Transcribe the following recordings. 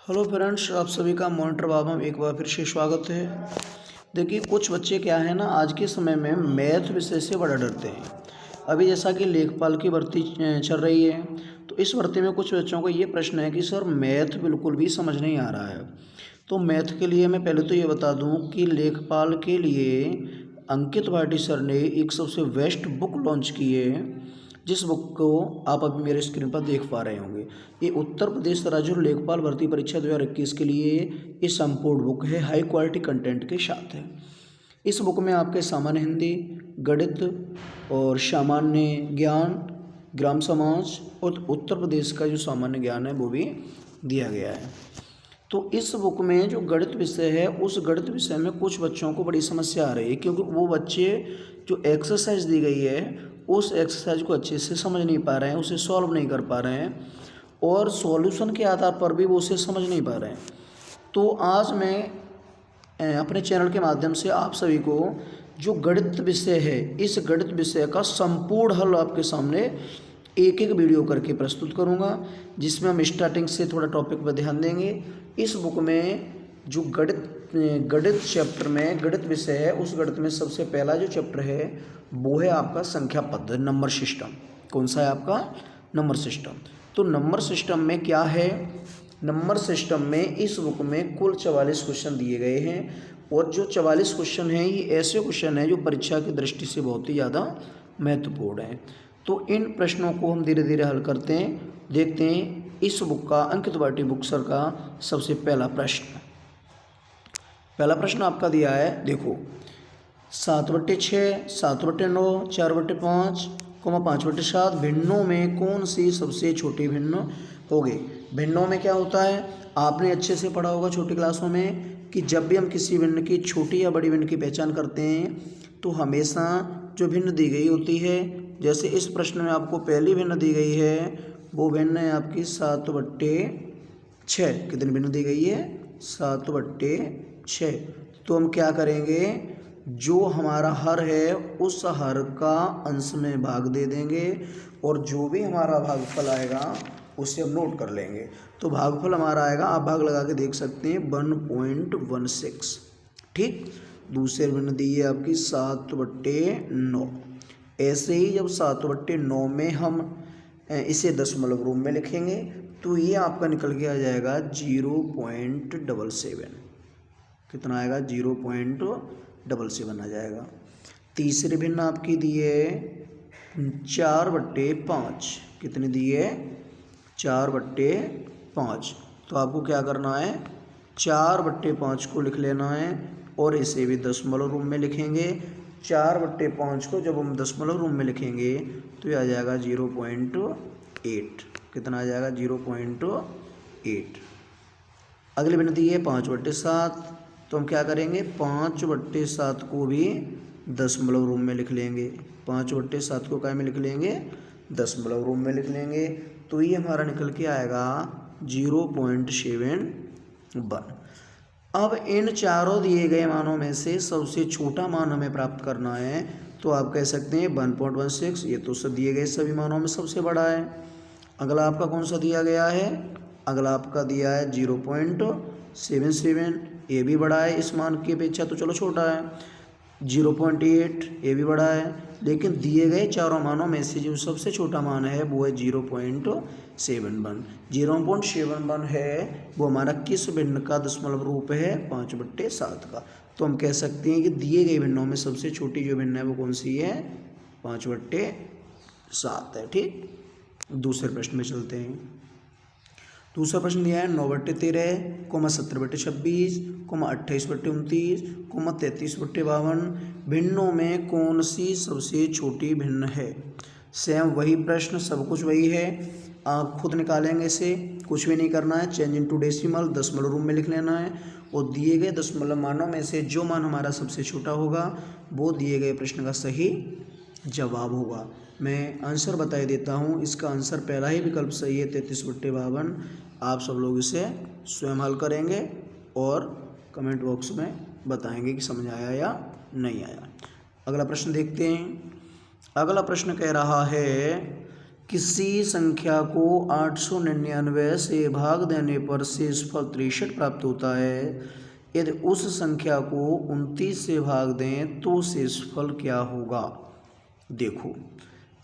Hello friends, आप सभी का मॉनिटर बाबा में एक बार फिर से स्वागत है। देखिए, कुछ बच्चे क्या है ना, आज के समय में मैथ विषय से बड़ा डरते हैं। अभी जैसा कि लेखपाल की भर्ती चल रही है, तो इस भर्ती में कुछ बच्चों को ये प्रश्न है कि सर मैथ बिल्कुल भी समझ नहीं आ रहा है। तो मैथ के लिए मैं पहले तो ये बता दूं कि लेखपाल के लिए अंकित भाटी सर ने एक सबसे बेस्ट बुक लॉन्च की है, जिस बुक को आप अभी मेरे स्क्रीन पर देख पा रहे होंगे। ये उत्तर प्रदेश राज्य लेखपाल भर्ती परीक्षा 2021 के लिए ये संपूर्ण बुक है, हाई क्वालिटी कंटेंट के साथ है। इस बुक में आपके सामान्य हिंदी, गणित और सामान्य ज्ञान, ग्राम समाज और उत्तर प्रदेश का जो सामान्य ज्ञान है वो भी दिया गया है। तो इस बुक में जो गणित विषय है, उस गणित विषय में कुछ बच्चों को बड़ी समस्या आ रही है, क्योंकि वो बच्चे जो एक्सरसाइज दी गई है उस एक्सरसाइज को अच्छे से समझ नहीं पा रहे हैं, उसे सॉल्व नहीं कर पा रहे हैं और सॉल्यूशन के आधार पर भी वो उसे समझ नहीं पा रहे हैं। तो आज मैं अपने चैनल के माध्यम से आप सभी को जो गणित विषय है, इस गणित विषय का संपूर्ण हल आपके सामने एक एक वीडियो करके प्रस्तुत करूंगा, जिसमें हम स्टार्टिंग से थोड़ा टॉपिक पर ध्यान देंगे। इस बुक में जो गणित चैप्टर में गणित विषय है, उस गणित में सबसे पहला जो चैप्टर है वो है आपका संख्या पद्धति, नंबर सिस्टम। कौन सा है आपका? Number system. तो नंबर सिस्टम में क्या है? नंबर सिस्टम में इस बुक में कुल 44 क्वेश्चन दिए गए हैं, और जो 44 क्वेश्चन हैं ये ऐसे क्वेश्चन हैं जो परीक्षा की दृष्टि से बहुत ही ज़्यादा महत्वपूर्ण हैं। तो इन प्रश्नों को हम धीरे धीरे हल करते हैं, देखते हैं इस बुक का, अंकित भाटी बुक सर का सबसे पहला प्रश्न। पहला प्रश्न आपका दिया है, देखो, 7/6, 7/9, 4/5, 5/7 भिन्नों में कौन सी सबसे छोटी भिन्न होगी? भिन्नों में क्या होता है, आपने अच्छे से पढ़ा होगा छोटी क्लासों में कि जब भी हम किसी भिन्न की छोटी या बड़ी भिन्न की पहचान करते हैं तो हमेशा जो भिन्न दी गई होती है, जैसे इस प्रश्न में आपको पहली भिन्न दी गई है, वो भिन्न है आपकी 7/6। कितनी भिन्न दी गई है? 7/6। तो हम क्या करेंगे, जो हमारा हर है उस हर का अंश में भाग दे देंगे, और जो भी हमारा भागफल आएगा उसे हम नोट कर लेंगे। तो भागफल हमारा आएगा, आप भाग लगा के देख सकते हैं, 1.16। ठीक। दूसरे भिन्न दी है आपकी 7/9। ऐसे ही जब 7/9 में हम इसे दशमलव रूप में लिखेंगे तो ये आपका निकल के आ जाएगा 0.77। कितना आएगा? 0.77 आ जाएगा। तीसरी भिन्न आपकी दी है 4/5। कितनी दी है? 4/5। तो आपको क्या करना है, 4/5 को लिख लेना है और इसे भी दशमलव रूप में लिखेंगे। 4/5 को जब हम दशमलव रूप में लिखेंगे तो ये आ जाएगा 0.8। कितना आ जाएगा? 0.8। अगली भिन्न दी है 5/7। तो हम क्या करेंगे, 5/7 को भी दशमलव रूप में लिख लेंगे। 5/7 को क्या में लिख लेंगे? दशमलव रूप में लिख लेंगे। तो ये हमारा निकल के आएगा 0.71। अब इन चारों दिए गए मानों में से सबसे छोटा मान हमें प्राप्त करना है, तो आप कह सकते हैं 1.16। ये तो सब दिए गए सभी मानों में सबसे बड़ा है। अगला आपका कौन सा दिया गया है? अगला आपका दिया है 0.77। ये भी बड़ा है इस मान की अपेक्षा, तो चलो छोटा है। 0.8 ये भी बड़ा है, लेकिन दिए गए चारों मानों में से जो सबसे छोटा मान है वो है 0.71। 0.71 है वो हमारा किस भिन्न का दशमलव रूप है? 5/7 का। तो हम कह सकते हैं कि दिए गए भिन्नों में सबसे छोटी जो भिन्न है वो कौन सी है? 5/7 है। ठीक। दूसरे प्रश्न में चलते हैं। दूसरा प्रश्न दिया है 9/13, 17/26, 28/29, 33/52 भिन्नों में कौन सी सबसे छोटी भिन्न है? सेम वही प्रश्न, सब कुछ वही है, आप खुद निकालेंगे इसे, कुछ भी नहीं करना है। चेंज इनटू डेसिमल, दशमलव रूप में लिख लेना है, और दिए गए दशमलव मानों में से जो मान हमारा सबसे छोटा होगा वो दिए गए प्रश्न का सही जवाब होगा। मैं आंसर बता देता हूँ, इसका आंसर पहला ही विकल्प सही है, 33/52। आप सब लोग इसे स्वयं हल करेंगे और कमेंट बॉक्स में बताएंगे कि समझ आया या नहीं आया। अगला प्रश्न देखते हैं। अगला प्रश्न कह रहा है किसी संख्या को 899 से भाग देने पर शेषफल 63 प्राप्त होता है। यदि उस संख्या को 29 से भाग दें तो शेषफल क्या होगा। देखो,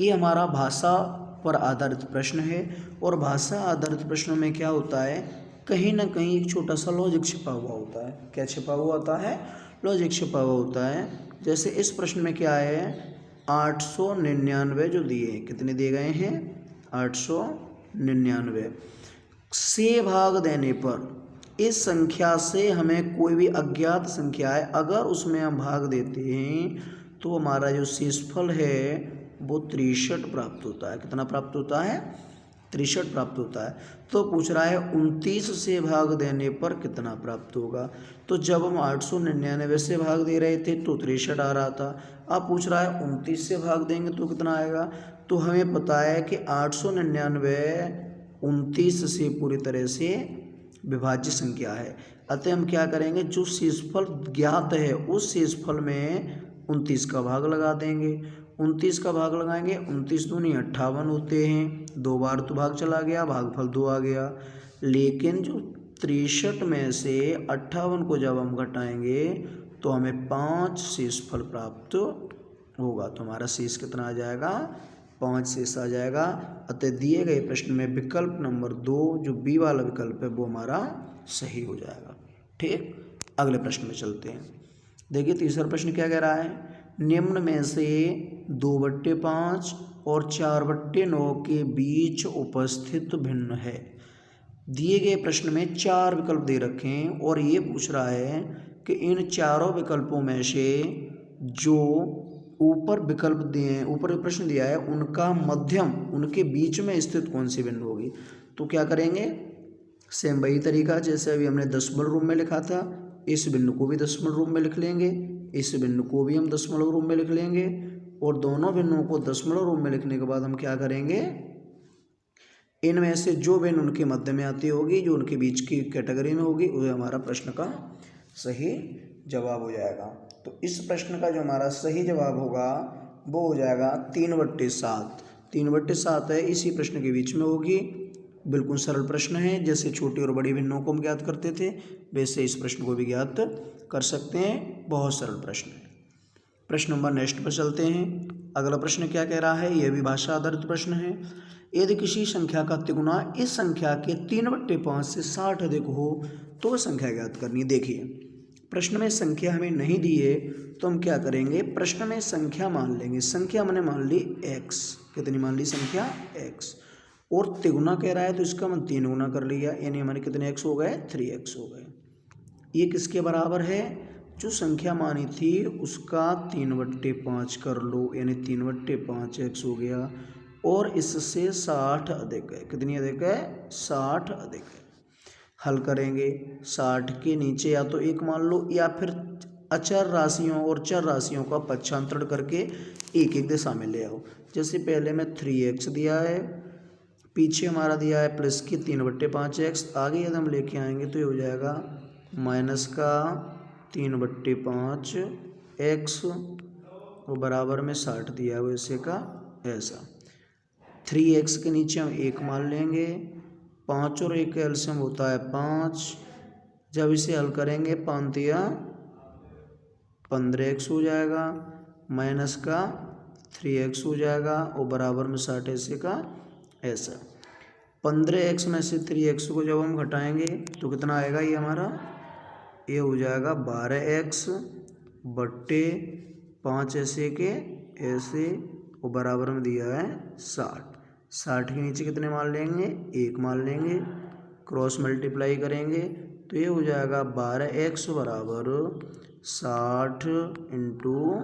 ये हमारा भाषा पर आधारित प्रश्न है और भाषा आधारित प्रश्नों में क्या होता है, कहीं ना कहीं एक छोटा सा लॉजिक छिपा हुआ होता है। क्या छिपा हुआ होता है? लॉजिक छिपा हुआ होता है। जैसे इस प्रश्न में क्या है, 899 जो दिए, कितने दिए गए हैं, 899 से भाग देने पर इस संख्या से हमें कोई भी अज्ञात संख्या है, अगर उसमें हम भाग देते हैं तो हमारा जो शेषफल है वो 63 प्राप्त होता है। कितना प्राप्त होता है? 63 प्राप्त होता है। तो पूछ रहा है 29 से भाग देने पर कितना प्राप्त होगा। तो जब हम 899 से भाग दे रहे थे तो 63 आ रहा था। अब पूछ रहा है 29 से भाग देंगे तो कितना आएगा। तो हमें पता है कि 899 29 से पूरी तरह से विभाज्य संख्या है। अतः हम क्या करेंगे, जो शेषफल ज्ञात है उस शेषफल में 29 का भाग लगा देंगे। 29 का भाग लगाएंगे, 29 दूनी 58 होते हैं, 2 बार तो भाग चला गया, भागफल 2 आ गया। लेकिन जो 63 में से 58 को जब हम घटाएंगे तो हमें 5 शेषफल प्राप्त होगा। तो हमारा शेष कितना आ जाएगा, 5 शेष आ जाएगा। अतः दिए गए प्रश्न में विकल्प नंबर 2 जो बी वाला विकल्प है वो हमारा सही हो जाएगा। ठीक, अगले प्रश्न में चलते हैं। देखिए तीसरा प्रश्न क्या कह रहा है, निम्न में से 2/5 और 4/9 के बीच उपस्थित भिन्न है। दिए गए प्रश्न में 4 विकल्प दे रखे हैं और ये पूछ रहा है कि इन चारों विकल्पों में से जो ऊपर विकल्प दिए हैं, ऊपर प्रश्न दिया है, उनका मध्यम, उनके बीच में स्थित कौन सी भिन्न होगी। तो क्या करेंगे, सेम वही तरीका जैसे अभी हमने दशमलव रूप में लिखा था, इस बिंदु को भी दशमलव रूप में लिख लेंगे, इस बिंदु को भी हम दशमलव रूप में लिख लेंगे और दोनों बिंदुओं को दशमलव रूप में लिखने के बाद हम क्या करेंगे, इनमें से जो भिन्न उनके मध्य में आती होगी, जो उनके बीच की कैटेगरी में होगी, वह हमारा प्रश्न का सही जवाब हो जाएगा। तो इस प्रश्न का जो हमारा सही जवाब होगा वो हो जाएगा 3/7। 3/7 है, इसी प्रश्न के बीच में होगी। बिल्कुल सरल प्रश्न है, जैसे छोटी और बड़ी भिन्नों को हम ज्ञात करते थे वैसे इस प्रश्न को भी ज्ञात कर सकते हैं। बहुत सरल प्रश्न है। प्रश्न नंबर नेक्स्ट पर चलते हैं। अगला प्रश्न क्या कह रहा है, यह भी भाषा आधारित प्रश्न है। यदि किसी संख्या का तिगुना इस संख्या के 3/5 से 60 अधिक हो तो वह संख्या ज्ञात करनी। देखिए प्रश्न में संख्या हमें नहीं दी है तो हम क्या करेंगे, प्रश्न में संख्या मान लेंगे। संख्या मैंने मान ली x, कितनी मान ली, संख्या x, और तिगुना कह रहा है तो इसका हम 3 गुना कर लिया, यानी हमारे कितने x हो गए, 3x हो गए। ये किसके बराबर है, जो संख्या मानी थी उसका 3/5 कर लो, यानी 3/5x हो गया। और इससे 60 अधिक है, कितनी अधिक है, 60 अधिक है। हल करेंगे, 60 के नीचे या तो 1 मान लो या फिर अचर राशियों और चर राशियों का पक्षांतरण करके एक एक दिशा में ले आओ। जैसे पहले में 3x दिया है, पीछे हमारा दिया है प्लस की 3/5x, आगे यदि हम लेके आएंगे तो ये हो जाएगा माइनस का 3/5x और बराबर में 60 दिया है वैसे का ऐसा। 3x के नीचे हम 1 मान लेंगे, 5 और 1 का एलसीएम होता है 5। जब इसे हल करेंगे 5 या 15x हो जाएगा, माइनस का 3x हो जाएगा और बराबर में 60 ऐसे का ऐसा। 15x में से 3x को जब हम घटाएंगे तो कितना आएगा, ये हमारा ये हो जाएगा 12x बट्टे 5 ऐसे के ऐसे और बराबर में दिया है 60। 60 के नीचे कितने मान लेंगे, 1 मान लेंगे, क्रॉस मल्टीप्लाई करेंगे तो ये हो जाएगा 12x बराबर 60 इंटू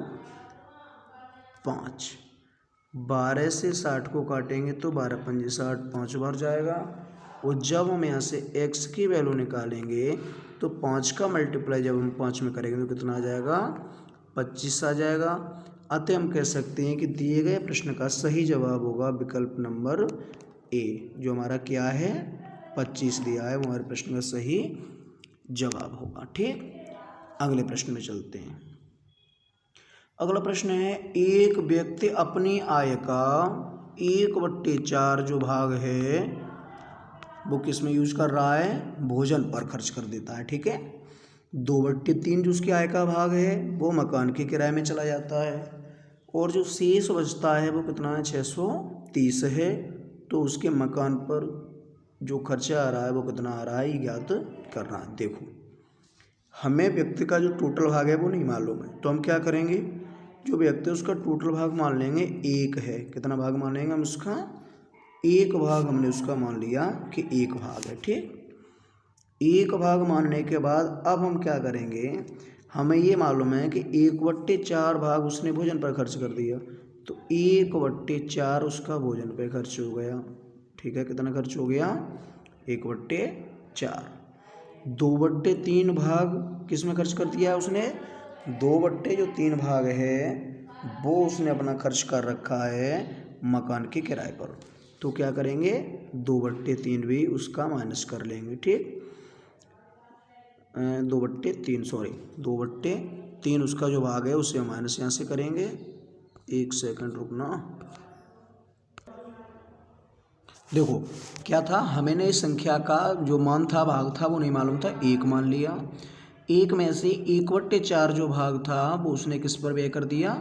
5। 12 से 60 को काटेंगे तो 12 पंजे 60, 5 बार जाएगा। और जब हम यहाँ से x की वैल्यू निकालेंगे तो 5 का मल्टीप्लाई जब हम 5 में करेंगे तो कितना आ जाएगा, 25 आ जाएगा। अतः हम कह सकते हैं कि दिए गए प्रश्न का सही जवाब होगा विकल्प नंबर ए, जो हमारा क्या है 25 दिया है, वो हमारे प्रश्न का सही जवाब होगा। ठीक, अगले प्रश्न में चलते हैं। अगला प्रश्न है, एक व्यक्ति अपनी आय का 1/4 जो भाग है वो किस में यूज कर रहा है, भोजन पर खर्च कर देता है। ठीक है, 2/3 जो उसकी आय का भाग है वो मकान के किराए में चला जाता है, और जो शेष बचता है वो कितना है, 630 है। तो उसके मकान पर जो खर्चा आ रहा है वो कितना आ रहा है, ये ज्ञात करना है। देखो हमें व्यक्ति का जो टोटल भाग है वो नहीं मालूम है, तो हम क्या करेंगे, जो व्यक्ति उसका टोटल भाग मान लेंगे 1 है। कितना भाग मान लेंगे हम उसका, 1 भाग हमने उसका मान लिया कि 1 भाग है। ठीक, 1 भाग मानने के बाद अब हम क्या करेंगे, हमें ये मालूम है कि 1/4 भाग उसने भोजन पर खर्च कर दिया, तो 1/4 उसका भोजन पे खर्च हो गया। ठीक है, कितना खर्च हो गया, 1/4। 2/3 भाग किस में खर्च कर दिया है उसने, 2/3 भाग है वो उसने अपना खर्च कर रखा है मकान के किराए पर। तो क्या करेंगे, 2/3 भी उसका माइनस कर लेंगे। ठीक, 2/3 उसका जो भाग है उसे माइनस यहाँ से करेंगे। 1 सेकंड रुकना। देखो क्या था, हमें इस संख्या का जो मान था, भाग था, वो नहीं मालूम था, 1 मान लिया। 1 में से 1/4 जो भाग था वो उसने किस पर व्यय कर दिया,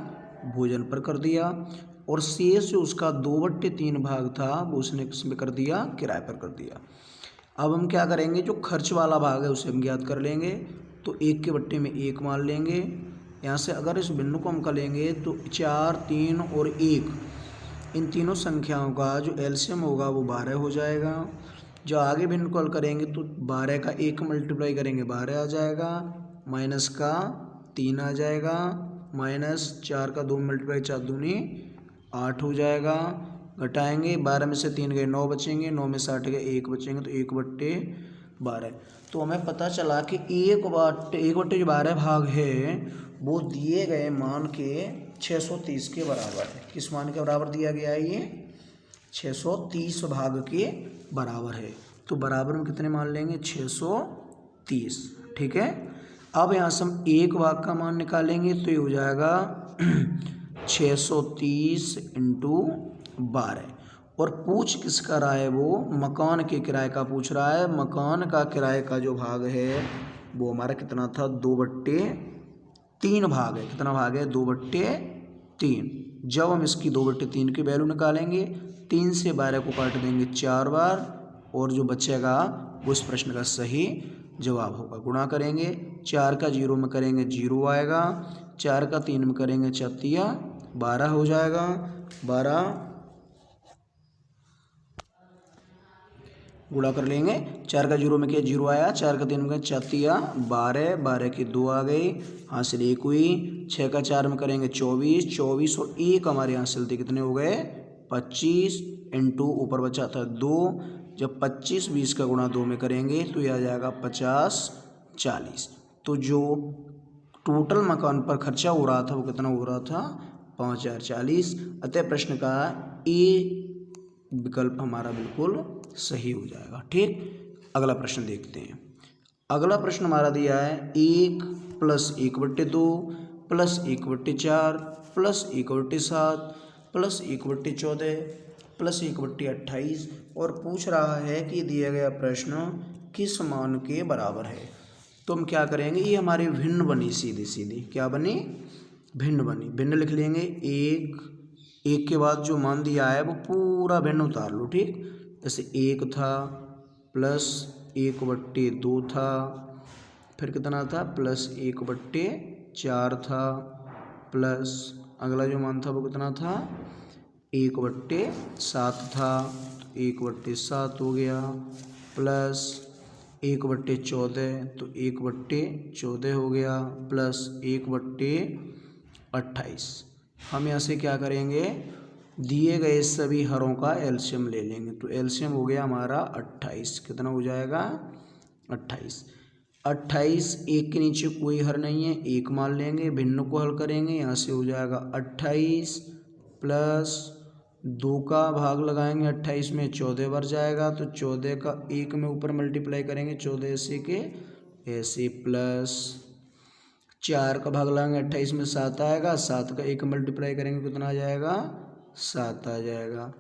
भोजन पर कर दिया, और शेष जो उसका 2/3 भाग था वो उसने किस में कर दिया, किराए पर कर दिया। अब हम क्या करेंगे, जो खर्च वाला भाग है उसे हम ज्ञात कर लेंगे। तो 1 के बट्टे में 1 मान लेंगे। यहाँ से अगर इस भिन्न को हम करेंगे तो 4, 3 और 1, इन तीनों संख्याओं का जो एलसीएम होगा वो 12 हो जाएगा। जो आगे भिन्न को हल करेंगे तो 12 का 1 मल्टीप्लाई करेंगे 12 आ जाएगा, माइनस का 3 आ जाएगा, माइनस 4 का 2 मल्टीप्लाई 4 दूनी 8 हो जाएगा। घटाएंगे, 12 में से 3 गए 9 बचेंगे, 9 में से 8 गए 1 बचेंगे, तो 1/12। तो हमें पता चला कि 1/12 भाग है वो दिए गए मान के 630 के बराबर है। किस मान के बराबर दिया गया है, ये 630 भाग के बराबर है। तो बराबर में कितने मान लेंगे, 630। ठीक है, अब यहाँ से हम 1 भाग का मान निकालेंगे तो ये हो जाएगा 630 इंटू 12। और पूछ किस कर रहा है, वो मकान के किराए का पूछ रहा है। मकान का किराए का जो भाग है वो हमारा कितना था, 2/3 भाग है। कितना भाग है, 2/3। जब हम इसकी 2/3 की वैल्यू निकालेंगे, 3 से 12 को काट देंगे 4 बार, और जो बचेगा वो इस प्रश्न का सही जवाब होगा। गुणा करेंगे, 4 का 0 में करेंगे 0 आएगा, 4 का 3 में करेंगे 4 12 हो जाएगा। 12 गुणा कर लेंगे, 4 का 0 में क्या 0 आया, 4 का 3 में 4 12, 12 की 2 आ गई, हासिल 1 हुई। 6 का 4 में करेंगे 24, 24 और 1 हमारे हासिल थे, कितने हो गए 25, इंटू ऊपर बचा था 2। जब 25 20 का गुणा 2 में करेंगे तो यह आ जाएगा 50 40। तो जो टोटल मकान पर खर्चा हो रहा था वो कितना हो रहा था, 5040। अतः प्रश्न का ए विकल्प हमारा बिल्कुल सही हो जाएगा। ठीक, अगला प्रश्न देखते हैं। अगला प्रश्न हमारा दिया है 1 + 1/2 + 1/4 + 1/7 + 1/14 + 1/28, और पूछ रहा है कि दिया गया प्रश्न किस मान के बराबर है। तो हम क्या करेंगे, ये हमारी भिन्न बनी, सीधी सीधी क्या बनी, भिन्न बनी। भिन्न लिख लेंगे, 1 के बाद जो मान दिया है वो पूरा भिन्न उतार लो। ठीक, जैसे 1 था प्लस 1/2 था, फिर कितना था प्लस 1/4 था, प्लस अगला जो मान था वो कितना था 1/7 था, तो 1/7 हो गया, प्लस 1/14 तो 1/14 हो गया, प्लस 1/28। हम यहाँ से क्या करेंगे, दिए गए सभी हरों का एलसीएम ले लेंगे। तो एलसीएम हो गया हमारा 28। कितना हो जाएगा 28। 28, 1 के नीचे कोई हर नहीं है, 1 मान लेंगे, भिन्न को हल करेंगे, यहाँ से हो जाएगा 28 प्लस 2 का भाग लगाएंगे 28 में, 14 बार जाएगा, तो 14 का 1 में ऊपर मल्टीप्लाई करेंगे 14 ऐसे के ऐसे, प्लस 4 का भाग लगाएंगे 28 में 7 आएगा, 7 का 1 मल्टीप्लाई करेंगे कितना आ जाएगा 7 आ जाएगा,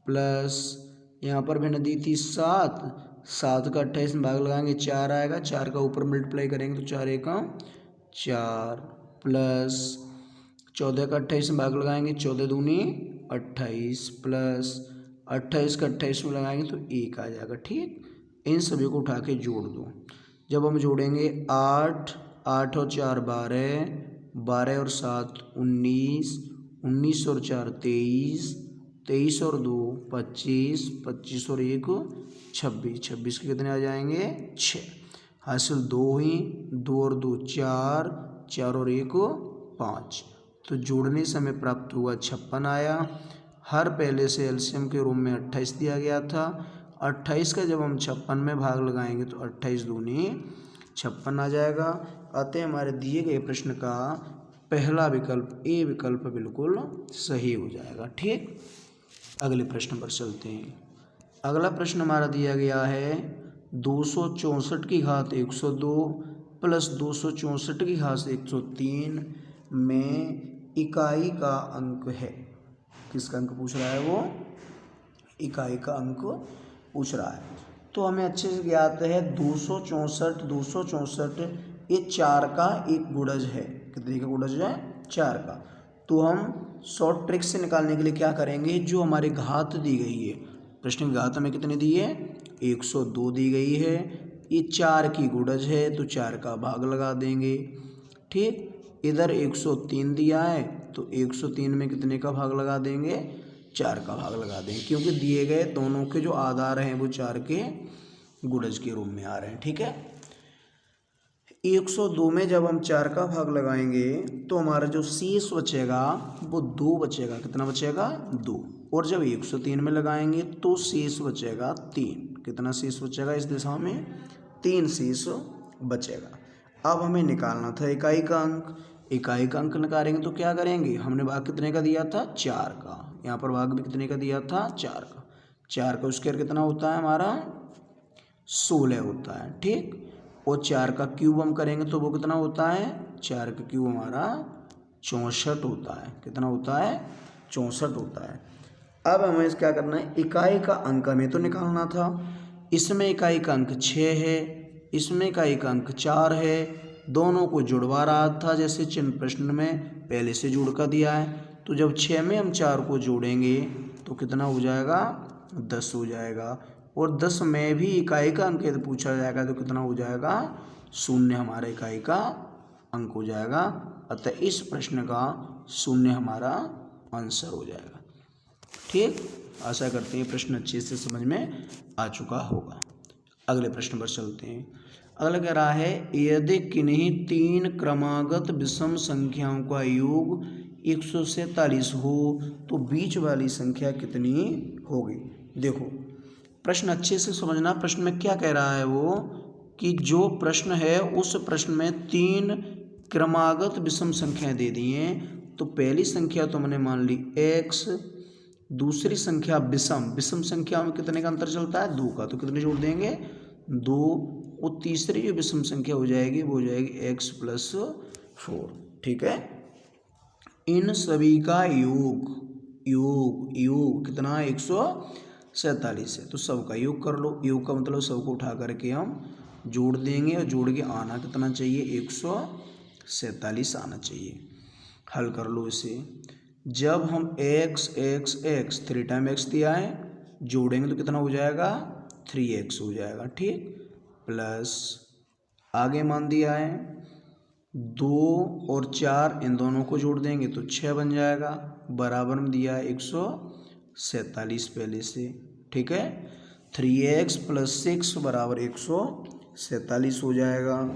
प्लस यहाँ पर मैंने दी थी 7, 7 का 28 में भाग लगाएंगे 4 आएगा, 4 का ऊपर मल्टीप्लाई करेंगे तो 4 एकम 4, प्लस 14 का 28 में भाग लगाएंगे 14 दूनी 28, प्लस 28 का 28 में लगाएंगे तो 1 आ जाएगा। ठीक, इन सभी को उठा के जोड़ दो। जब हम जोड़ेंगे 8, 8 और 4 12, 12 और 7 19, 19 और 4 23, 23 और 2 25, 25 और 1 26, 26 के कितने आ जाएंगे 6। हासिल 2 ही, 2 और 2 4, 4 और 1 5। तो जोड़ने से हमें प्राप्त हुआ 56 आया। हर पहले से एलसीएम के रूप में 28 दिया गया था। 28 का जब हम 56 में भाग लगाएंगे तो 28 दूनी 56 आ जाएगा। अतः हमारे दिए गए प्रश्न का पहला विकल्प ए विकल्प बिल्कुल सही हो जाएगा। ठीक, अगले प्रश्न पर चलते हैं। अगला प्रश्न हमारा दिया गया है 264 की घात 102 प्लस 264 की घात 103 में इकाई का अंक है। किसका अंक पूछ रहा है? वो इकाई का अंक पूछ रहा है। तो हमें अच्छे से ज्ञात है 264 ये 4 का एक गुणज है। कितने का गुणज है? 4 का। तो हम शॉर्ट ट्रिक से निकालने के लिए क्या करेंगे, जो हमारी घात दी गई है, प्रश्न की घात हमें कितनी दी है? 102 दी गई है। ये 4 की गुणज है तो 4 का भाग लगा देंगे। ठीक, इधर 103 दिया है तो 103 में कितने का भाग लगा देंगे? 4 का भाग लगा देंगे, क्योंकि दिए गए दोनों के जो आधार हैं वो 4 के गुणज के रूप में आ रहे हैं। ठीक है, 102 में जब हम 4 का भाग लगाएंगे तो हमारा जो शेष बचेगा वो 2 बचेगा। कितना बचेगा? 2। और जब 103 में लगाएंगे तो शेष बचेगा 3। कितना शेष बचेगा? इस दिशा में 3 शेष बचेगा। अब हमें निकालना था इकाई का अंक। इकाई का अंक निकालेंगे तो क्या करेंगे? हमने भाग कितने का दिया था? 4 का। यहाँ पर भाग भी कितने का दिया था? 4 का। 4 का स्क्वायर कितना होता है हमारा? 16 होता है। ठीक, और 4 का क्यूब हम करेंगे तो वो कितना होता है? 4 का क्यूब हमारा 64 होता है। कितना होता है? 64 होता है। अब हमें इस क्या करना है? इकाई का अंक हमें तो निकालना था। इसमें इकाई का अंक 6 है, इसमें इकाई का अंक 4 है। दोनों को जुड़वा रहा था, जैसे चिन्ह प्रश्न में पहले से जोड़ कर दिया है। तो जब 6 में हम 4 को जोड़ेंगे तो कितना हो जाएगा? 10 हो जाएगा। और 10 में भी इकाई का अंक यदि पूछा जाएगा तो कितना हो जाएगा? 0 हमारा इकाई का अंक हो जाएगा। अतः इस प्रश्न का 0 हमारा आंसर हो जाएगा। ठीक, आशा करते हैं प्रश्न अच्छे से समझ में आ चुका होगा। अगले प्रश्न पर चलते हैं। अगला कह रहा है, यदि किन्हीं 3 क्रमागत विषम संख्याओं का योग 147 हो तो बीच वाली संख्या कितनी होगी? देखो, प्रश्न अच्छे से समझना। प्रश्न में क्या कह रहा है वो, कि जो प्रश्न है उस प्रश्न में 3 क्रमागत विषम संख्याएं दे दी हैं। तो पहली संख्या तो हमने मान ली x, दूसरी संख्या विषम संख्या में कितने का अंतर चलता है? 2 का। तो कितने जोड़ देंगे? 2। और तीसरी जो विषम संख्या हो जाएगी वो हो जाएगी x + 4। ठीक है, इन सभी का योग कितना? 147 है। तो सबका योग कर लो। योग का मतलब सबको उठा करके हम जोड़ देंगे, और जोड़ के आना कितना चाहिए? 147 आना चाहिए। हल कर लो इसे। जब हम x 3 टाइम x दिया है, जोड़ेंगे तो कितना हो जाएगा? 3x हो जाएगा। ठीक, प्लस आगे मान दिया है 2 और 4, इन दोनों को जोड़ देंगे तो 6 बन जाएगा। बराबर में दिया है 147 पहले से। ठीक है, 3x + 6 बराबर 147 हो जाएगा।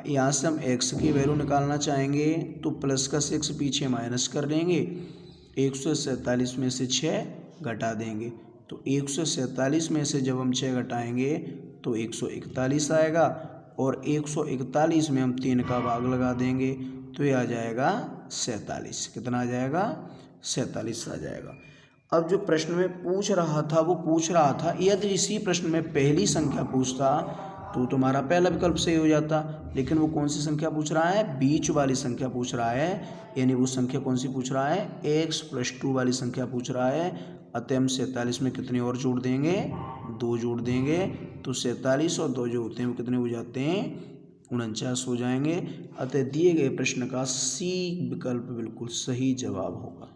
यहाँ से हम x की वैल्यू निकालना चाहेंगे तो प्लस का 6 पीछे माइनस कर देंगे, 147 में से 6 घटा देंगे। तो 147 में से जब हम 6 घटाएंगे तो 141 आएगा, और 141 में हम 3 का भाग लगा देंगे तो ये आ जाएगा 47। कितना आ जाएगा? 47 आ जाएगा। अब जो प्रश्न में पूछ रहा था वो पूछ रहा था, यदि इसी प्रश्न में पहली संख्या पूछता तो तुम्हारा पहला विकल्प सही हो जाता, लेकिन वो कौन सी संख्या पूछ रहा है? बीच वाली संख्या पूछ रहा है। यानी वो संख्या कौन सी पूछ रहा है? x + 2 वाली संख्या पूछ रहा है। अतः हम 47 में कितने और जोड़ देंगे, 2 जोड़ देंगे, तो 47 और 2 जो होते हैं वो कितने हो जाते हैं, 49 हो जाएंगे। अतः दिए गए प्रश्न का सी विकल्प बिल्कुल सही जवाब होगा।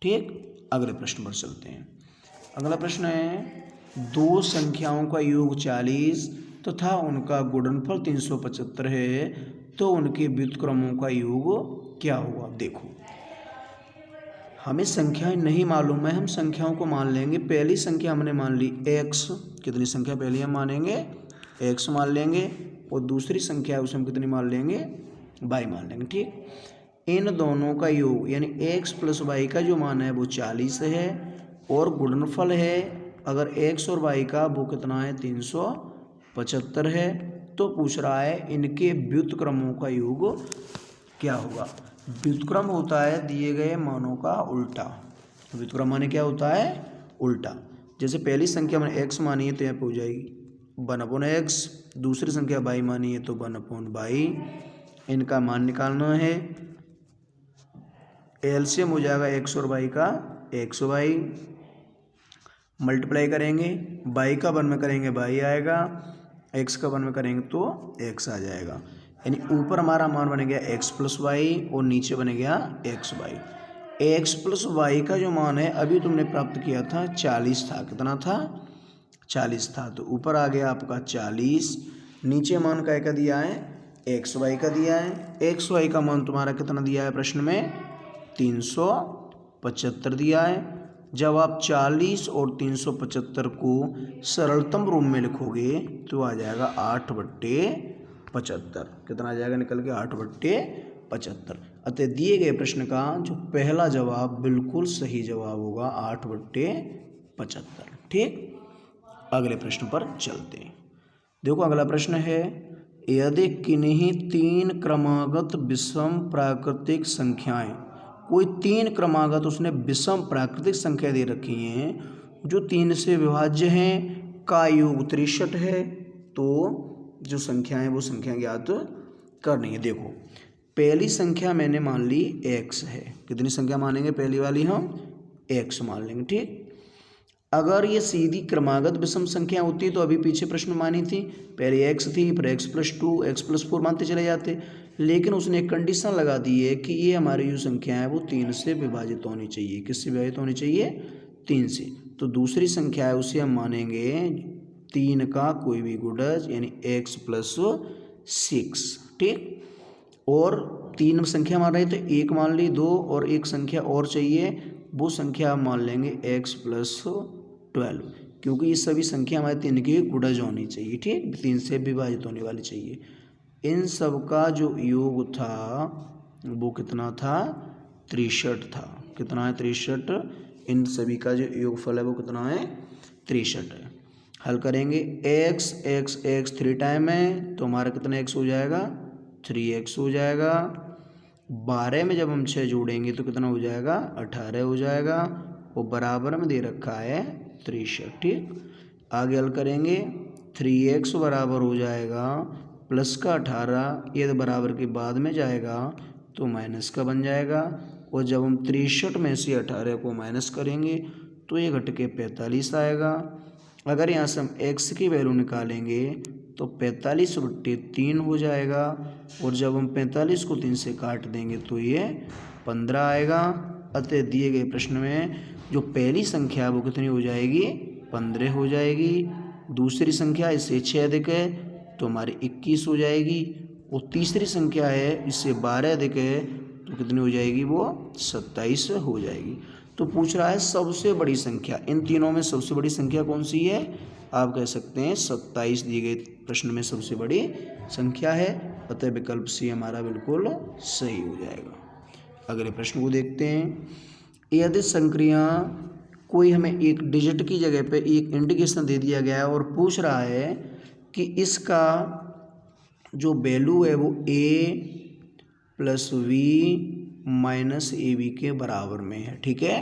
ठीक, अगले प्रश्न पर चलते हैं। अगला प्रश्न है, दो संख्याओं का योग 40 तथा उनका गुणनफल 375 है, तो उनके व्युत्क्रमों का योग क्या होगा। देखो, हमें संख्याएं नहीं मालूम है, हम संख्याओं को मान लेंगे। पहली संख्या हमने मान ली x, कितनी संख्या पहली हम मानेंगे, x मान लेंगे, और दूसरी संख्या है उसे हम कितनी मान लेंगे, y मान लेंगे। ठीक, इन दोनों का योग यानी x प्लस y का जो मान है वो 40 है, और गुणनफल है अगर x और y का वो कितना है, 375 है। तो पूछ रहा है इनके व्युत्क्रमों का योग क्या होगा। व्युत्क्रम होता है दिए गए मानों का उल्टा। व्युत्क्रम माने क्या होता है, उल्टा। जैसे पहली संख्या मैंने x मानी है तो यहाँ पे हो जाएगी 1/x, दूसरी संख्या y मानी है तो 1/y। इनका मान निकालना है, एलसीएम हो जाएगा x और y का, xy मल्टीप्लाई करेंगे, y का 1 में करेंगे y आएगा, x का 1 में करेंगे तो x आ जाएगा। यानी ऊपर हमारा मान बन गया x प्लस वाई और नीचे बन गया x y. X plus y का जो मान है अभी तुमने प्राप्त किया था 40 था, कितना था, 40 था, तो ऊपर आ गया आपका 40, नीचे मान का दिया है, एक्स वाई का दिया है। एक्स वाई का मान तुम्हारा कितना दिया है प्रश्न में, 375 दिया है। जब आप 40 और 375 को सरलतम रूप में लिखोगे तो आ जाएगा 8/75, कितना आ जाएगा निकल के 8/75। अतः दिए गए प्रश्न का जो पहला जवाब बिल्कुल सही जवाब होगा 8/75। ठीक, अगले प्रश्न पर चलते हैं। देखो अगला प्रश्न है, यदि किन्हीं 3 क्रमागत विषम प्राकृतिक संख्याएं, कोई 3 क्रमागत उसने विषम प्राकृतिक संख्या दे रखी हैं जो 3 से विभाज्य हैं, का योग 63 है, तो जो संख्या है वो संख्या ज्ञात करनी है। देखो पहली संख्या मैंने मान ली x है, कितनी संख्या मानेंगे, पहली वाली हम x मान लेंगे। ठीक, अगर ये सीधी क्रमागत विषम संख्या होती तो अभी पीछे प्रश्न मानी थी, पहले x थी फिर x+2 x+4 मानते चले जाते, लेकिन उसने एक कंडीशन लगा दी है कि ये हमारी जो संख्या है वो 3 से विभाजित होनी चाहिए। किससे विभाजित होनी चाहिए, 3 से। तो दूसरी संख्या है उसे हम मानेंगे 3 का कोई भी गुणज यानी x+6। ठीक, और 3 संख्या मान रहे तो 1 मान ली, 2 और एक संख्या और चाहिए, वो संख्या हम मान लेंगे x+12, क्योंकि ये सभी संख्या हमारे 3 की गुणज होनी चाहिए। ठीक, 3 से विभाजित होने वाली चाहिए। इन सब का जो योग था वो कितना था, 63 था। कितना है, 63। इन सभी का जो योगफल है वो कितना है, 63 है। हल करेंगे, x x x 3 टाइम है तो हमारा कितना x हो जाएगा, 3x हो जाएगा। 12 में जब हम 6 जोड़ेंगे तो कितना हो जाएगा, 18 हो जाएगा, और बराबर में दे रखा है 63। ठीक, आगे हल करेंगे, 3x बराबर हो जाएगा प्लस का 18, ये बराबर के बाद में जाएगा तो माइनस का बन जाएगा, और जब हम 63 में से 18 को माइनस करेंगे तो ये घट के 45 आएगा। अगर यहाँ से हम x की वैल्यू निकालेंगे तो 45/3 हो जाएगा, और जब हम 45 को 3 से काट देंगे तो ये 15 आएगा। अतः दिए गए प्रश्न में जो पहली संख्या है वो कितनी हो जाएगी, 15 हो जाएगी। दूसरी संख्या इससे 6 अधिक है तो हमारी 21 हो जाएगी, और तीसरी संख्या है इससे 12 अधिक है तो कितनी हो जाएगी, वो 27 हो जाएगी। तो पूछ रहा है सबसे बड़ी संख्या, इन तीनों में सबसे बड़ी संख्या कौन सी है, आप कह सकते हैं 27 दिए गए प्रश्न में सबसे बड़ी संख्या है। अतः विकल्प सी हमारा बिल्कुल सही हो जाएगा। अगले प्रश्न को देखते हैं, यदि संक्रिया कोई हमें एक डिजिट की जगह पे एक इंडिकेशन दे दिया गया है और पूछ रहा है कि इसका जो वैल्यू है वो a+v - ab के बराबर में है। ठीक है,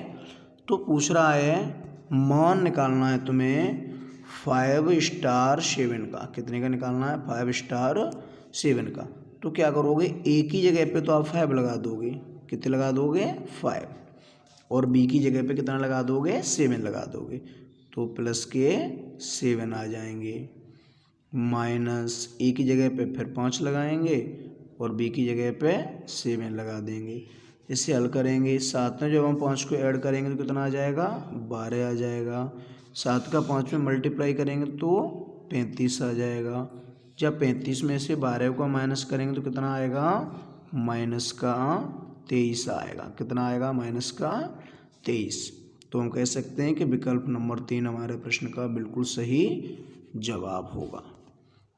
तो पूछ रहा है मान निकालना है तुम्हें 5*7 का। कितने का निकालना है, 5*7 का। तो क्या करोगे, a की जगह पे तो आप 5 लगा दोगे, कितने लगा दोगे, 5, और बी की जगह पे कितना लगा दोगे, 7 लगा दोगे, तो प्लस के 7 आ जाएंगे, माइनस ए की जगह पे फिर 5 लगाएंगे और बी की जगह पे 7 लगा देंगे। इसे हल करेंगे, 7 में जब हम 5 को ऐड करेंगे तो कितना आ जाएगा, 12 आ जाएगा। 7 का 5 में मल्टीप्लाई करेंगे तो 35 आ जाएगा। जब 35 में से 12 को माइनस करेंगे तो कितना आएगा, माइनस का 23 आएगा। कितना आएगा, माइनस का 23। तो हम कह सकते हैं कि विकल्प नंबर 3 हमारे प्रश्न का बिल्कुल सही जवाब होगा।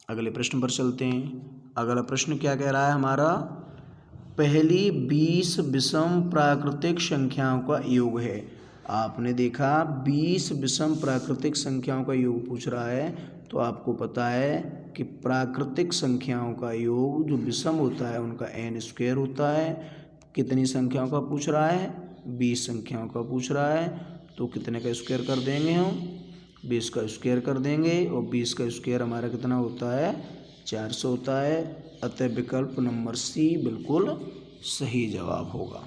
अगले प्रश्न पर चलते हैं। अगला प्रश्न क्या कह रहा है हमारा, पहली 20 विषम प्राकृतिक संख्याओं का योग है। आपने देखा 20 विषम प्राकृतिक संख्याओं का योग पूछ रहा है, तो आपको पता है कि प्राकृतिक संख्याओं का योग जो विषम होता है उनका n² होता है। कितनी संख्याओं का पूछ रहा है, 20 संख्याओं का पूछ रहा है, तो कितने का स्क्वायर कर देंगे हम, 20 का स्क्वायर कर देंगे, और 20 का स्क्वायर हमारा कितना होता है, 400 होता है। अतः विकल्प नंबर सी बिल्कुल सही जवाब होगा।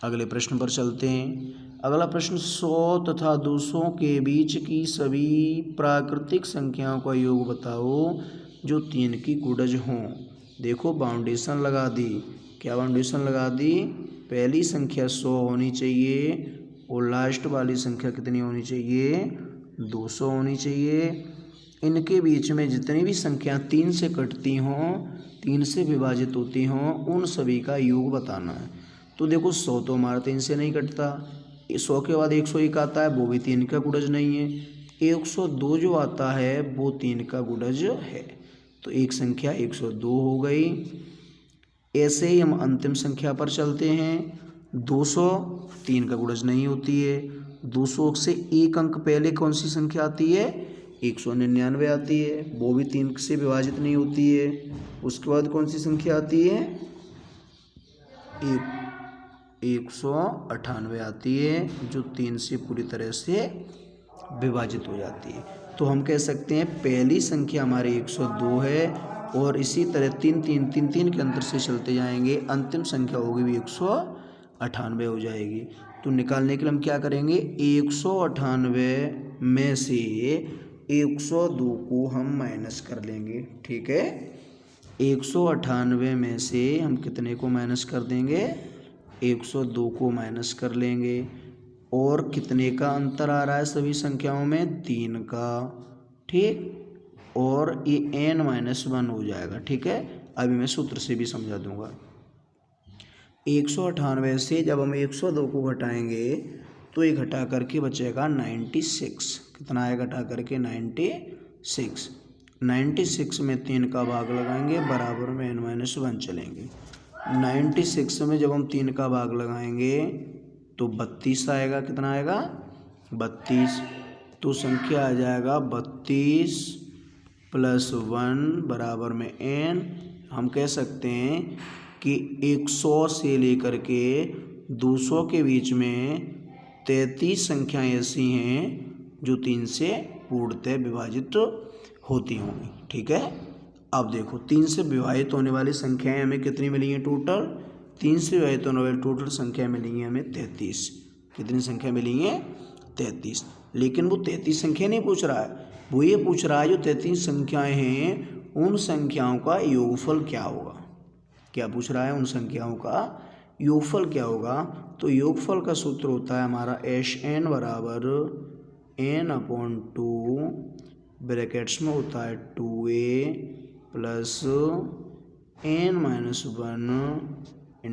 अगले प्रश्न पर चलते हैं। अगला प्रश्न, 100 तथा 200 के बीच की सभी प्राकृतिक संख्याओं का योग बताओ जो 3 की गुणज हों। देखो बाउंडेशन लगा दी, क्या बाउंडेशन लगा दी, पहली संख्या 100 होनी चाहिए और लास्ट वाली संख्या कितनी होनी चाहिए, 200 होनी चाहिए। इनके बीच में जितनी भी संख्या 3 से कटती हों, 3 से विभाजित होती हों, उन सभी का योग बताना है। तो देखो 100 तो हमारा 3 से नहीं कटता, 100 के बाद 101 आता है, वो भी 3 का गुणज नहीं है। 102 जो आता है वो 3 का गुणज है, तो एक संख्या 102 हो गई। ऐसे ही हम अंतिम संख्या पर चलते हैं। 200 3 का गुणज नहीं होती है। 200 से एक अंक पहले कौन सी संख्या आती है, 199 आती है, वो भी 3 से विभाजित नहीं होती है। उसके बाद कौन सी संख्या आती है, 198 आती है, जो 3 से पूरी तरह से विभाजित हो जाती है। तो हम कह सकते हैं पहली संख्या हमारी 102 है, और इसी तरह 3 के अंतर से चलते जाएंगे, अंतिम संख्या होगी भी 198 हो जाएगी। तो निकालने के लिए हम क्या करेंगे, 198 में से 102 को हम माइनस कर लेंगे, ठीक है। 198 में से हम कितने को माइनस कर देंगे, 102 को माइनस कर लेंगे, और कितने का अंतर आ रहा है सभी संख्याओं में, 3 का, ठीक। और ये n-1 हो जाएगा, ठीक है। अभी मैं सूत्र से भी समझा दूंगा। 198 से जब हम 102 को घटाएंगे तो ये घटा करके बचेगा 96। कितना आएगा, घटा करके 96। 96 में 3 का भाग लगाएंगे, बराबर में n-1 चलेंगे। 96 में जब हम 3 का भाग लगाएंगे तो 32 आएगा। कितना आएगा, 32। तो संख्या आ जाएगा 32 + 1 बराबर में n। हम कह सकते हैं कि 100 से लेकर के 200 के बीच में 33 संख्याएँ ऐसी हैं जो 3 से पूर्णतः विभाजित होती होंगी, ठीक है। अब देखो 3 से विभाजित होने वाली संख्याएं हमें कितनी मिली हैं टोटल, 3 से विभाजित होने वाली टोटल संख्या मिली हैं हमें 33। कितनी संख्या मिली हैं, 33। लेकिन वो 33 संख्या नहीं पूछ रहा है, वो ये पूछ रहा है जो 33 संख्याएं हैं उन संख्याओं का योगफल क्या होगा। क्या पूछ रहा है, उन संख्याओं का योगफल क्या होगा। तो योगफल का सूत्र होता है हमारा Sn बराबर n/2, ब्रैकेट्स में होता है 2a + n-1 ×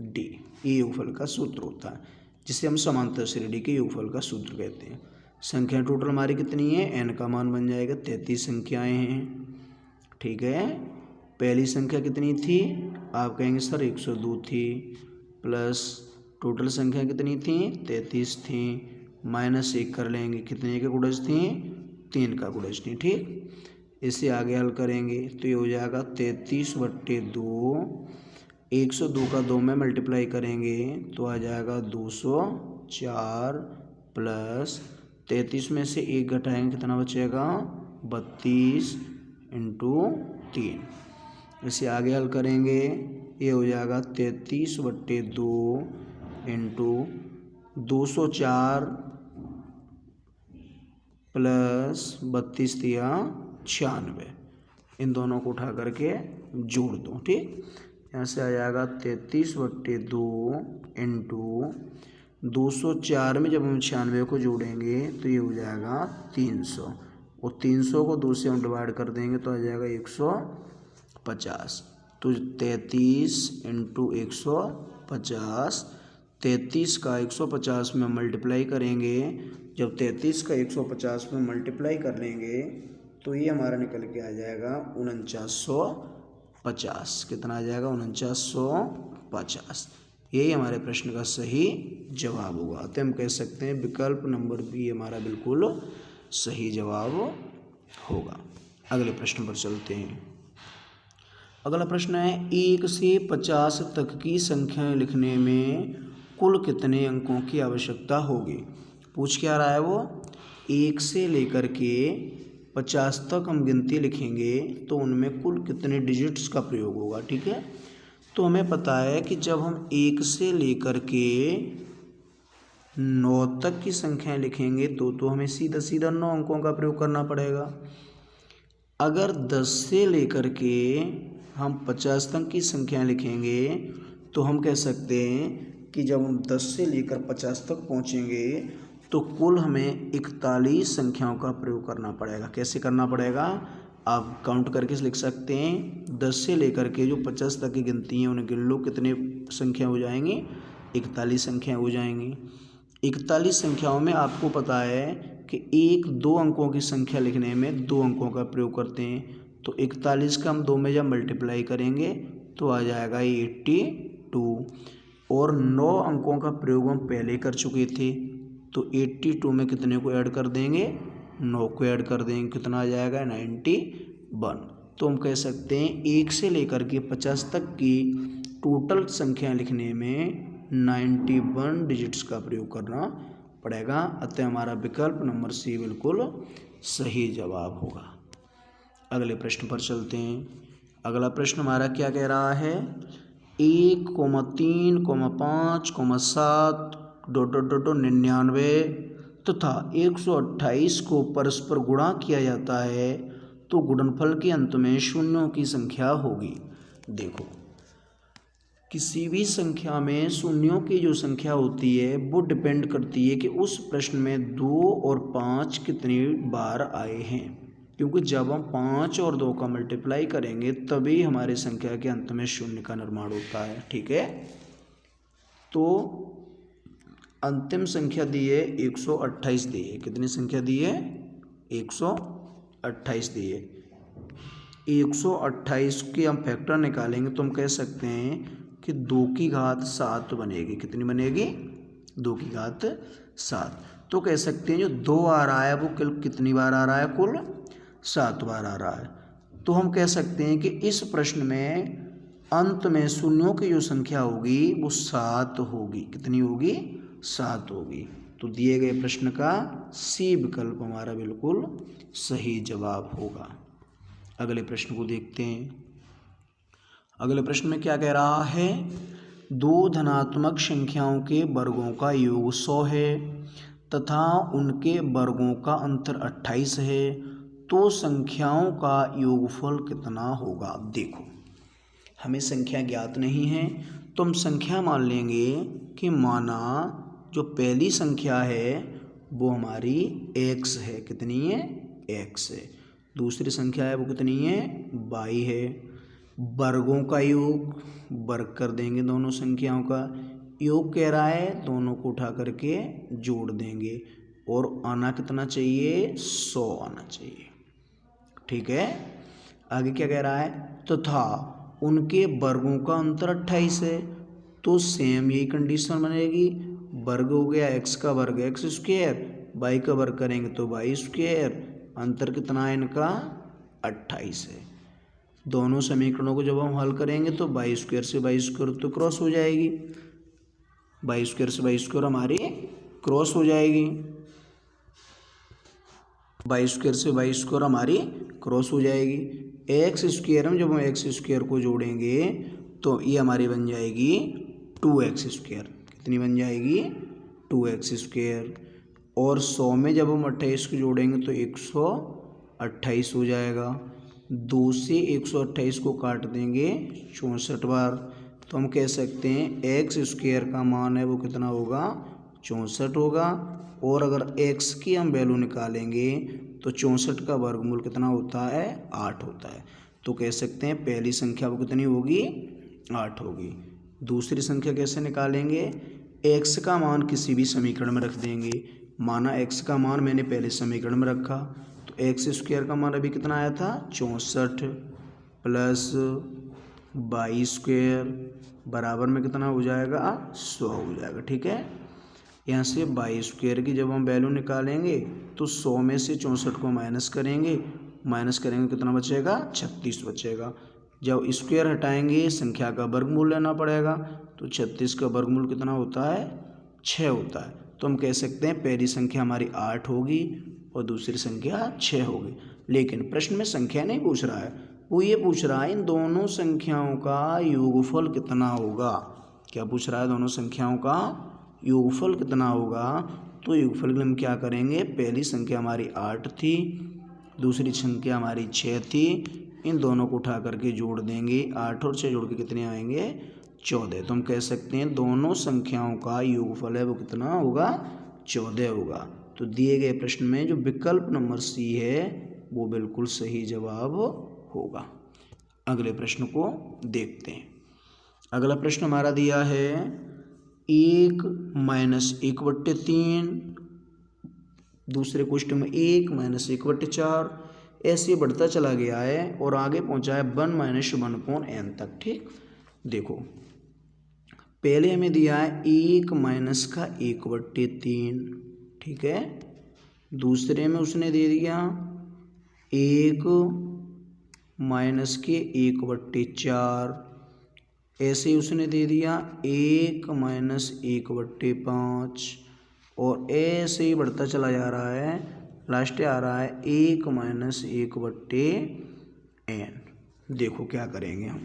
d। ये योगफल का सूत्र होता है, जिसे हम समांतर श्रेणी के योगफल का सूत्र कहते हैं। संख्या टोटल हमारी कितनी है, n का मान बन जाएगा 33 संख्याएं हैं, ठीक है। पहली संख्या कितनी थी, आप कहेंगे सर 102 थी, प्लस टोटल संख्या कितनी थी, 33 थी, -1 कर लेंगे, कितने के गुणज थी, 3 का गुणज थी, ठीक। इसे आगे हल करेंगे तो ये हो जाएगा 33/2। 102 का 2 में मल्टीप्लाई करेंगे तो आ जाएगा 204, प्लस 33 में से 1 घटाएंगे कितना बचेगा, 32 × 3। इसे आगे हल करेंगे, ये हो जाएगा 33/2 × 204 प्लस 32 तिया 96, इन दोनों को उठा करके जोड़ दो। ठीक, यहाँ से आ जाएगा 33/2 इंटू 204 में जब हम 96 को जोड़ेंगे तो ये हो जाएगा 300, और 300 को 2 से हम डिवाइड कर देंगे तो आ जाएगा 150। तो 33 इंटू 150, 33 का 150 में मल्टीप्लाई करेंगे। जब 33 का 150 में मल्टीप्लाई कर लेंगे तो ये हमारा निकल के आ जाएगा 4950। कितना आ जाएगा? 4950। यही हमारे प्रश्न का सही जवाब होगा। तो हम कह सकते हैं विकल्प नंबर बी हमारा बिल्कुल सही जवाब होगा। अगले प्रश्न पर चलते हैं। अगला प्रश्न है 1 से 50 तक की संख्याएं लिखने में कुल कितने अंकों की आवश्यकता होगी? पूछ क्या रहा है वो? 1 से लेकर के 50 तक हम गिनती लिखेंगे तो उनमें कुल कितने डिजिट्स का प्रयोग होगा। ठीक है, तो हमें पता है कि जब हम 1 से लेकर के 9 तक की संख्याएं लिखेंगे तो हमें सीधा सीधा 9 अंकों का प्रयोग करना पड़ेगा। अगर 10 से लेकर के हम 50 तक की संख्याएं लिखेंगे तो हम कह सकते हैं कि जब हम 10 से लेकर 50 तक पहुंचेंगे तो कुल हमें 41 संख्याओं का प्रयोग करना पड़ेगा। कैसे करना पड़ेगा? आप काउंट करके लिख सकते हैं। 10 से लेकर के जो 50 तक की गिनती हैं उन्हें गिन लो, कितने संख्या हो जाएंगी? 41 संख्या हो जाएंगी। 41 संख्याओं में आपको पता है कि 1-2 अंकों की संख्या लिखने में 2 अंकों का प्रयोग करते हैं। तो 41 का हम 2 में जब मल्टीप्लाई करेंगे तो आ जाएगा 82, और 9 अंकों का प्रयोग हम पहले कर चुके थे। तो 82 में कितने को ऐड कर देंगे? 9 को ऐड कर देंगे। कितना आ जाएगा? 91। तो हम कह सकते हैं 1 से लेकर के 50 तक की टोटल संख्या लिखने में 91 डिजिट्स का प्रयोग करना पड़ेगा। अतः हमारा विकल्प नंबर सी बिल्कुल सही जवाब होगा। अगले प्रश्न पर चलते हैं। अगला प्रश्न हमारा क्या कह रहा है? 1,3,5,7 99 तथा 128 को परस्पर गुणा किया जाता है तो गुणनफल के अंत में शून्यों की संख्या होगी। देखो, किसी भी संख्या में शून्यों की जो संख्या होती है वो डिपेंड करती है कि उस प्रश्न में 2 और 5 कितनी बार आए हैं, क्योंकि जब हम 5 और 2 का मल्टीप्लाई करेंगे तभी हमारी संख्या के अंत में शून्य का निर्माण होता है। ठीक है, तो अंतिम संख्या दी है 128 दी है। कितनी संख्या दी है? 128 दी है। 128 के हम फैक्टर निकालेंगे तो हम कह सकते हैं कि 2 की घात 7 बनेगी। कितनी बनेगी? 2 की घात 7। तो कह सकते हैं जो 2 आ रहा है वो कितनी बार आ रहा है? कुल 7 बार आ रहा है। तो हम कह सकते हैं कि इस प्रश्न में अंत में शून्यों की जो संख्या होगी वो 7 होगी। कितनी होगी? 7 होगी। तो दिए गए प्रश्न का सी विकल्प हमारा बिल्कुल सही जवाब होगा। अगले प्रश्न को देखते हैं। अगले प्रश्न में क्या कह रहा है? 2 धनात्मक संख्याओं के वर्गों का योग 100 है तथा उनके वर्गों का अंतर 28 है, तो संख्याओं का योगफल कितना होगा? देखो, हमें संख्या ज्ञात नहीं है तो हम संख्या मान लेंगे कि माना जो पहली संख्या है वो हमारी x है। कितनी है? x है। दूसरी संख्या है वो कितनी है? y है। वर्गों का योग, वर्ग कर देंगे दोनों संख्याओं का। योग कह रहा है दोनों को उठा करके जोड़ देंगे, और आना कितना चाहिए? 100 आना चाहिए। ठीक है, आगे क्या कह रहा है? तथा उनके वर्गों का अंतर 28 है, तो सेम यही कंडीशन बनेगी। वर्ग हो गया x का वर्ग x स्क्वायर, y का वर्ग करेंगे तो y स्क्वायर, अंतर कितना है इनका? 28 है। दोनों समीकरणों को जब हम हल करेंगे तो y स्क्वायर से y स्क्वायर तो क्रॉस हो जाएगी, y स्क्वायर से y स्क्वायर हमारी क्रॉस हो जाएगी, y स्क्वायर से y स्क्वायर हमारी क्रॉस हो जाएगी। एक्स स्क्वायर में जब हम एक्स स्क्वायर को जोड़ेंगे तो ये हमारी बन जाएगी 2x स्क्वायर। कितनी बन जाएगी? 2x²। और 100 में जब हम 28 को जोड़ेंगे तो 128 हो जाएगा। 2 से 128 को काट देंगे 64 बार, तो हम कह सकते हैं x² का मान है वो कितना होगा, 64 होगा। और अगर x की हम वैल्यू निकालेंगे तो 64 का वर्गमूल कितना होता है, 8 होता है। तो कह सकते हैं पहली संख्या वो कितनी होगी, 8 होगी। दूसरी संख्या कैसे निकालेंगे, x का मान किसी भी समीकरण में रख देंगे। माना x का मान मैंने पहले समीकरण में रखा, तो x² का मान अभी कितना आया था, 64 प्लस 22² बराबर में कितना हो जाएगा, 100 हो जाएगा। ठीक है, यहाँ से 22² की जब हम वैल्यू निकालेंगे तो 100 में से 64 को माइनस करेंगे कितना बचेगा, 36 बचेगा। जब स्क्वायर हटाएंगे संख्या का वर्गमूल लेना पड़ेगा, तो 36 का वर्गमूल कितना होता है, 6 होता है। तो हम कह सकते हैं पहली संख्या हमारी 8 होगी और दूसरी संख्या 6 होगी। लेकिन प्रश्न में संख्या नहीं पूछ रहा है, वो ये पूछ रहा है इन दोनों संख्याओं का योगफल कितना होगा। क्या पूछ रहा है, दोनों संख्याओं का योगफल कितना होगा। तो योगफल के लिए हम क्या करेंगे, पहली संख्या हमारी 8 थी, दूसरी संख्या हमारी 6 थी, इन दोनों को उठा करके जोड़ देंगे। 8 और 6 जोड़ के कितने आएंगे, 14। तो हम कह सकते हैं दोनों संख्याओं का योगफल है वो कितना होगा, 14 होगा। तो दिए गए प्रश्न में जो विकल्प नंबर सी है वो बिल्कुल सही जवाब होगा। अगले प्रश्न को देखते हैं। अगला प्रश्न हमारा दिया है 1 - 1/3, दूसरे क्वेश्चन में 1 - 1/4, ऐसे बढ़ता चला गया है और आगे पहुंचा है 1 - 1/n तक। ठीक, देखो पहले हमें दिया है 1 - का 1/3, ठीक है। दूसरे में उसने दे दिया 1 - के 1/4, ऐसे ही उसने दे दिया 1 - 1/5, और ऐसे ही बढ़ता चला जा रहा है, लास्ट आ रहा है 1 - 1/n। देखो क्या करेंगे हम,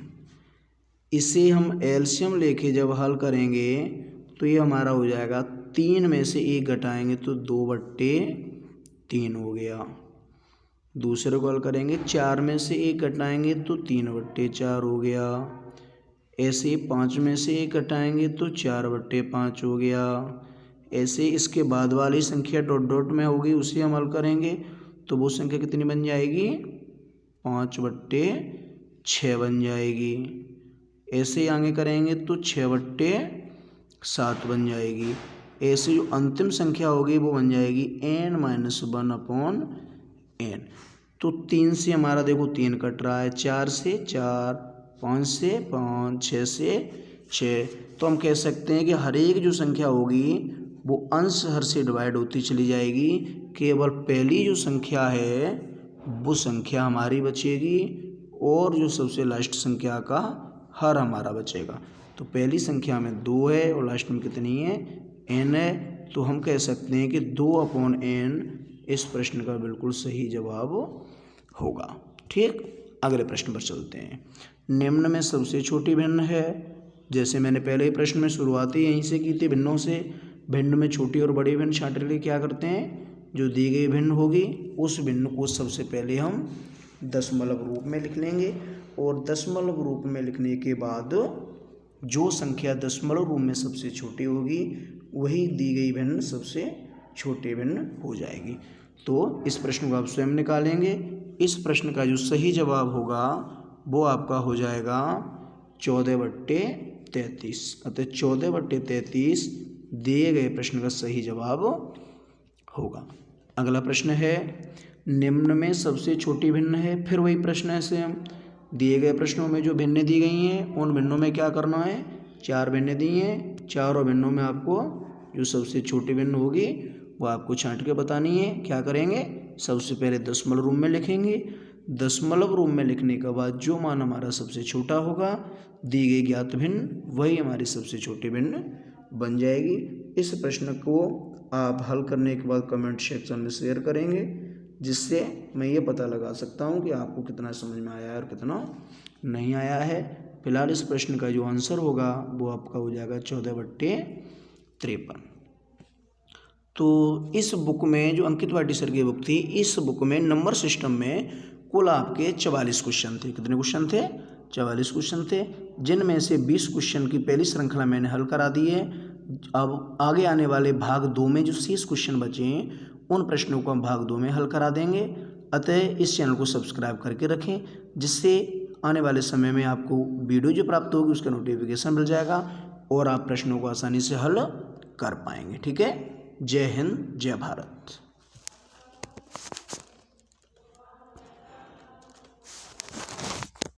इसे हम एलसीएम लेके जब हल करेंगे तो ये हमारा हो जाएगा 3 में से 1 घटाएंगे तो 2/3 हो गया। दूसरे को हल करेंगे 4 में से 1 घटाएंगे तो 3/4 हो गया। ऐसे ही 5 में से 1 घटाएंगे तो 4/5 हो गया। ऐसे इसके बाद वाली संख्या डॉट डॉट में होगी, उसे हम हल करेंगे तो वो संख्या कितनी बन जाएगी, 5/6 बन जाएगी। ऐसे ही आगे करेंगे तो 6/7 बन जाएगी। ऐसे जो अंतिम संख्या होगी वो बन जाएगी n - 1/n। तो 3 से हमारा देखो 3 कट रहा है, 4 से 4, 5 से 5, 6 से 6। तो हम कह सकते हैं कि हर एक जो संख्या होगी वो अंश हर से डिवाइड होती चली जाएगी। केवल पहली जो संख्या है वो संख्या हमारी बचेगी और जो सबसे लास्ट संख्या का हर हमारा बचेगा। तो पहली संख्या में 2 है और लास्ट में कितनी है, n है। तो हम कह सकते हैं कि 2/n इस प्रश्न का बिल्कुल सही जवाब होगा। ठीक, अगले प्रश्न पर चलते हैं। निम्न में सबसे छोटी भिन्न है, जैसे मैंने पहले ही प्रश्न में शुरुआती यहीं से की थी, भिन्नों से। भिन्न में छोटी और बड़ी भिन्न छांटने के लिए क्या करते हैं, जो दी गई भिन्न होगी उस भिन्न को सबसे पहले हम दशमलव रूप में लिख लेंगे, और दशमलव रूप में लिखने के बाद जो संख्या दशमलव रूप में सबसे छोटी होगी वही दी गई भिन्न सबसे छोटी भिन्न हो जाएगी। तो इस प्रश्न को आप स्वयं निकालेंगे। इस प्रश्न का जो सही जवाब होगा वो आपका हो जाएगा 14/33। अतः 14/33 दिए गए प्रश्न का सही जवाब होगा। अगला प्रश्न है निम्न में सबसे छोटी भिन्न है। फिर वही प्रश्न है सेम, दिए गए प्रश्नों में जो भिन्न दी गई हैं उन भिन्नों में क्या करना है, 4 भिन्न दी हैं, चारों भिन्नों में आपको जो सबसे छोटी भिन्न होगी वो आपको छांट के बतानी है। क्या करेंगे, सबसे पहले दशमलव रूप में लिखेंगे। दशमलव रूप में लिखने के बाद जो मान हमारा सबसे छोटा होगा, दी गई ज्ञात भिन्न वही हमारी सबसे छोटी भिन्न बन जाएगी। इस प्रश्न को आप हल करने के बाद कमेंट सेक्शन में शेयर करेंगे, जिससे मैं ये पता लगा सकता हूँ कि आपको कितना समझ में आया है और कितना नहीं आया है। फिलहाल इस प्रश्न का जो आंसर होगा वो आपका हो जाएगा 14/53। तो इस बुक में जो अंकित भाटी सर की बुक थी, इस बुक में नंबर सिस्टम में कुल आपके 44 क्वेश्चन थे। कितने क्वेश्चन थे? 44 क्वेश्चन थे, जिनमें से 20 क्वेश्चन की पहली श्रृंखला मैंने हल करा दी है। अब आगे आने वाले भाग 2 में जो शेष क्वेश्चन बचे हैं उन प्रश्नों को हम भाग 2 में हल करा देंगे। अतः इस चैनल को सब्सक्राइब करके रखें, जिससे आने वाले समय में आपको वीडियो जो प्राप्त होगी उसका नोटिफिकेशन मिल जाएगा और आप प्रश्नों को आसानी से हल कर पाएंगे। ठीक है, जय हिंद, जय भारत।